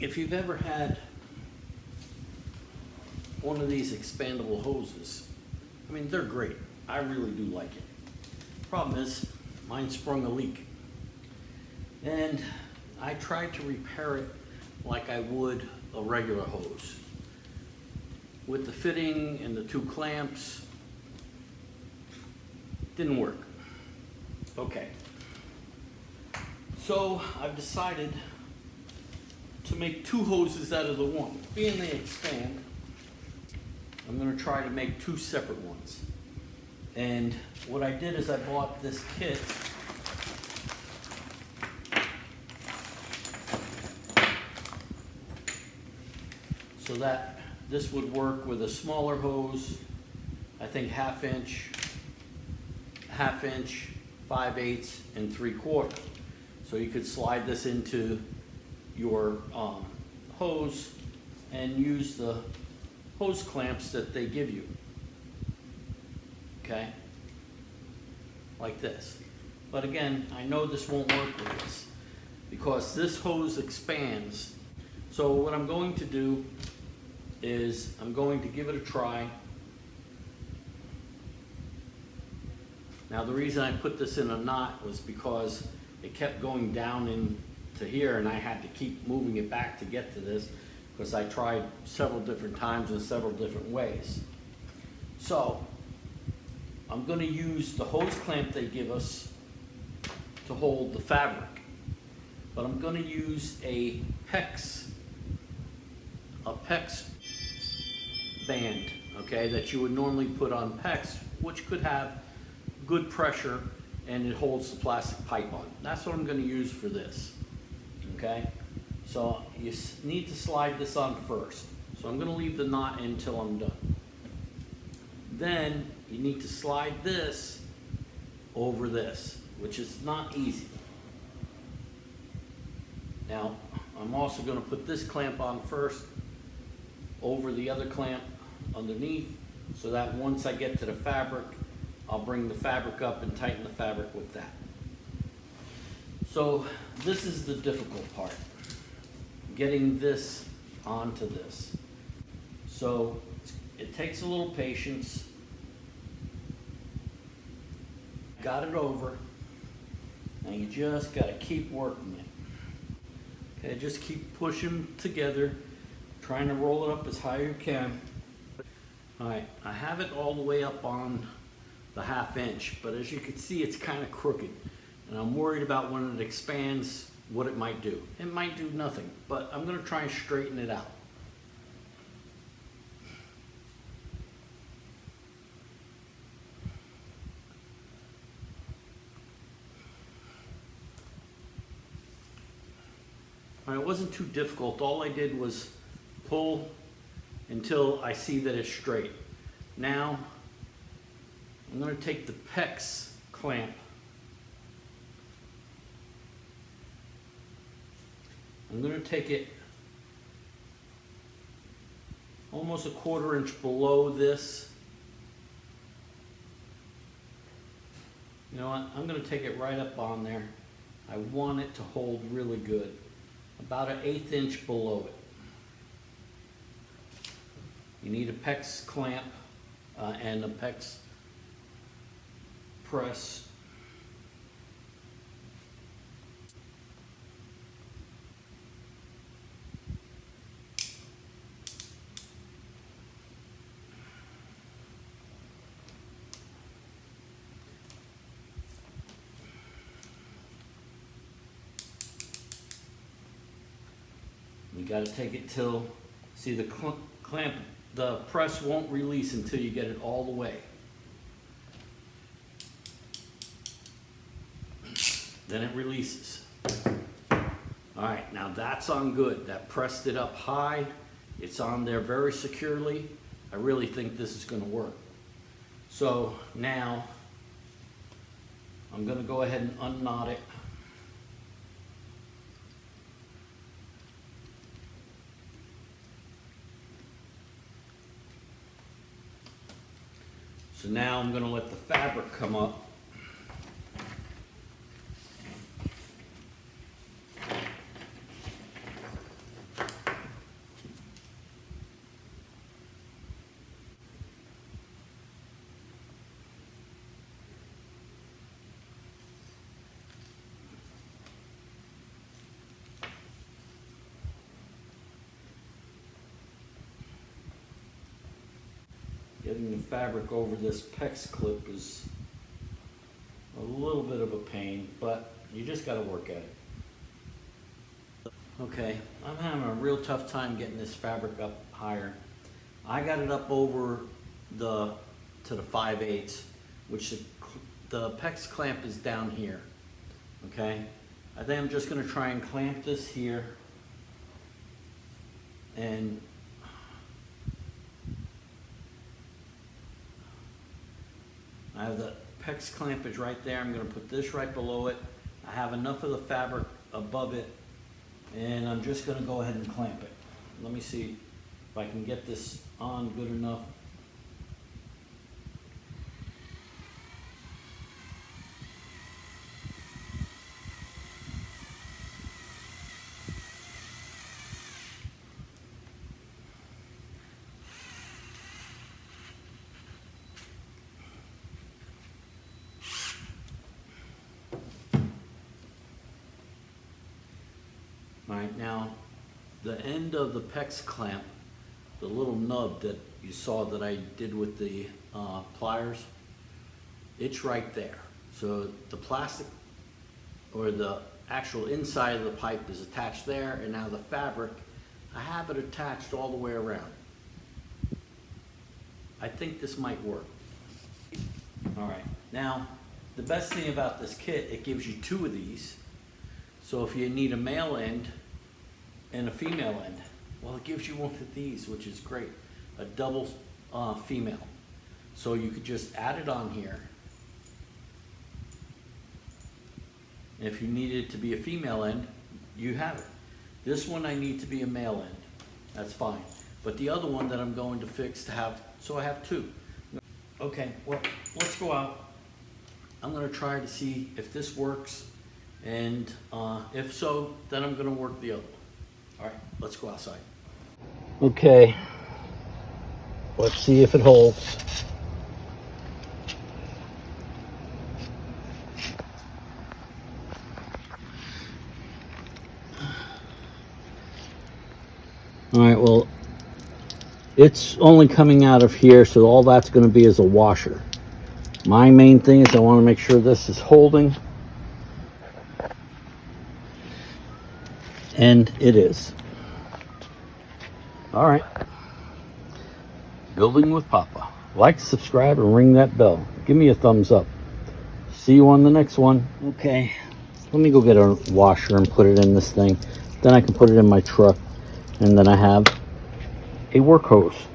If you've ever had one of these expandable hoses, I mean, they're great. I really do like it. Problem is, mine sprung a leak. And I tried to repair it like I would a regular hose. With the fitting and the 2 clamps, didn't work. Okay. So I've decided to make 2 hoses out of the one. Being they expand, I'm going to try to make 2 separate ones. And what I did is I bought this kit. So that this would work with a smaller hose, I think half inch, 5/8, and 3/4. So you could slide this into your hose and use the hose clamps that they give you. Okay? Like this. But again, I know this won't work with this because this hose expands. So what I'm going to do is I'm going to give it a try. Now the reason I put this in a knot was because it kept going down into here and I had to keep moving it back to get to this because I tried several different times in several different ways. So I'm going to use the hose clamp they give us to hold the fabric, but I'm going to use a PEX band, okay, that you would normally put on PEX, which could have good pressure and it holds the plastic pipe on. That's what I'm going to use for this, okay? So you need to slide this on first. So I'm going to leave the knot in until I'm done. Then you need to slide this over this, which is not easy. Now, I'm also going to put this clamp on first over the other clamp underneath, so that once I get to the fabric, I'll bring the fabric up and tighten the fabric with that. So this is the difficult part, getting this onto this. So it takes a little patience. Got it over. Now you just got to keep working it. Okay, just keep pushing together, trying to roll it up as high as you can. All right, I have it all the way up on the 1/2 inch, but as you can see, it's kind of crooked. And I'm worried about when it expands, what it might do. It might do nothing, but I'm gonna try and straighten it out. All right, it wasn't too difficult. All I did was pull until I see that it's straight. Now, I'm going to take the PEX clamp. I'm going to take it almost a 1/4 inch below this. You know what? I'm going to take it right up on there. I want it to hold really good. About an 1/8 inch below it. You need a PEX clamp and a PEX press. You got to take it till, see the clamp, the press won't release until you get it all the way. Then it releases. All right, now that's on good. That pressed it up high. It's on there very securely. I really think this is going to work. So now I'm going to go ahead and unknot it. So now I'm going to let the fabric come up. Getting the fabric over this PEX clip is a little bit of a pain, but you just got to work at it. Okay, I'm having a real tough time getting this fabric up higher. I got it up over to the 5/8, which the PEX clamp is down here. Okay, I think I'm just going to try and clamp this here, and I have the PEX clampage right there. I'm going to put this right below it. I have enough of the fabric above it, and I'm just going to go ahead and clamp it. Let me see if I can get this on good enough. All right, now the end of the PEX clamp, the little nub that you saw that I did with the pliers, it's right there. So the plastic or the actual inside of the pipe is attached there, and now the fabric, I have it attached all the way around. I think this might work. All right, now the best thing about this kit, it gives you two of these. So if you need a male end and a female end, well, it gives you one of these, which is great, a double female. So you could just add it on here. And if you need it to be a female end, you have it. This one I need to be a male end, that's fine. But the other one that I'm going to fix to have, so I have two. Okay, well, let's go out. I'm gonna try to see if this works, and if so, then I'm gonna work the other one. All right, let's go outside. Okay, let's see if it holds. All right, well, it's only coming out of here, so all that's gonna be is a washer. My main thing is I wanna make sure this is holding. And it is. All right. Building with Papa. Like, subscribe, and ring that bell. Give me a thumbs up. See you on the next one. Okay. Let me go get a washer and put it in this thing. Then I can put it in my truck. And then I have a work hose.